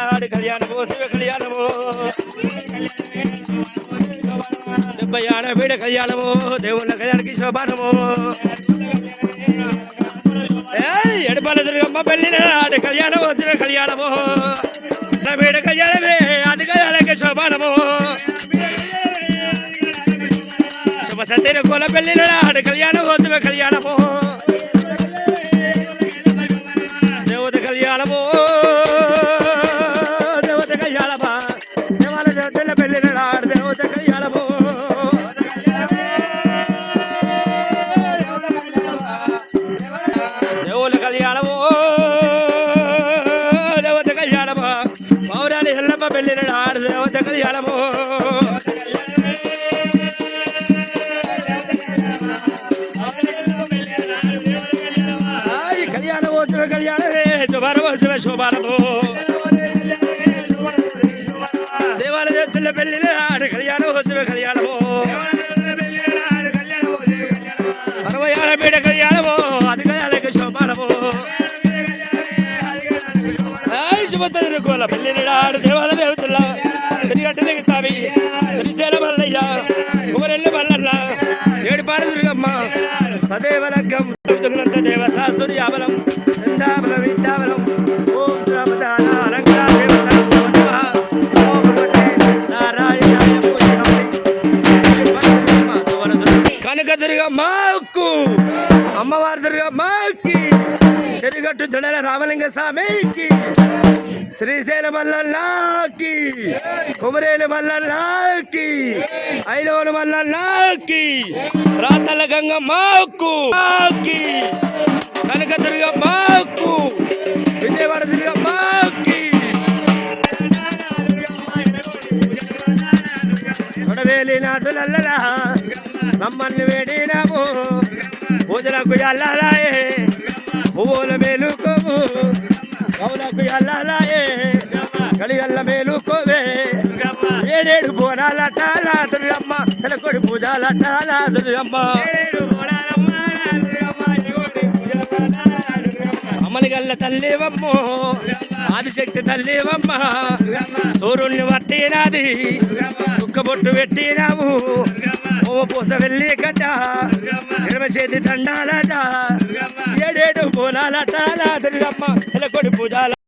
ఆడి కళ్యాణము శివ కళ్యాణము 70 ఆడబిడ్డ కళ్యాణము దేవుళ్ళ కళ్యాణకి శోభానము ఎడపల దుర్గమ్మ పెళ్ళిన ఆడి కళ్యాణము శివ కళ్యాణము బిడ్డ కళ్యాణమే ఆడి కళ్యాణకి శోభానము శుభ సత్యన కోల పెళ్ళిన ఆడి కళ్యాణము శివ కళ్యాణము దేవత కళ్యాణము దేవత కళ్యాణమా దేవాల దేవతల పెళ్ళిన ఆడి దేవత కళ్యాణము దేవుల కళ్యాణము దేవత కళ్యాణమా పౌరాలి ఎల్లమ్మ పెళ్ళిన ఆడి దేవత కళ్యాణము కళ్యాణము శివ కళ్యాణమే శుభారము శివ శోభారము దేవాల దేవతల పెళ్ళిన ఆడి కళ్యాణము శివ కళ్యాణము 60 ఆడబిడ్డ కళ్యాణము అది కళ్యాణకి శోభానము శుభతను కోల పెళ్ళినాడు దేవాల దేవతల శ్రీగట్టనికి స్వామి శ్రీశైల మల్లయ్య కుమరెల్లి మల్లన్న ఏడుపాడు దుర్గమ్మ సదేవలగ్గం దేవత సూర్యాబలం చందాబలం విద్యాబలం ఓం రామదాన అలంకార దేవత కనక దుర్గమ్మకు అమ్మవారి దుర్గమ్మకి చెరిగట్టు జడల రామలింగ స్వామికి శ్రీశైల మల్లన్నకి కుమరేలు మల్లన్నకి ఐలోను మల్లన్నకి రాతల గంగమ్మకు కనక దుర్గమ్మకు విజయవాడ దుర్గమ్మకి కొడవేలి నాథులల్లలా మమ్మల్ని వేడినాము పూజలకు ఎల్లాలాయే పువ్వుల మేలుకోవు కౌలకు ఎల్లాలాయే కలిగల్ల మేలుకోవే ఏడేడు బోనాలట్టాలా దుర్గమ్మ తెలకొడి పూజాలట్టాలా దుర్గమ్మ అమ్మనిగల్ల తల్లివమ్మో ఆదిశక్తి తల్లివమ్మ సూర్యుడిని పట్టినాది సుక్కబొట్టు పెట్టినావు ఓ పూస వెళ్ళి గడ్డ ఎడమ చేతి దండాలట ఏడేడు బోనాలట దుర్గమ్మ తెలకొడి పూజాల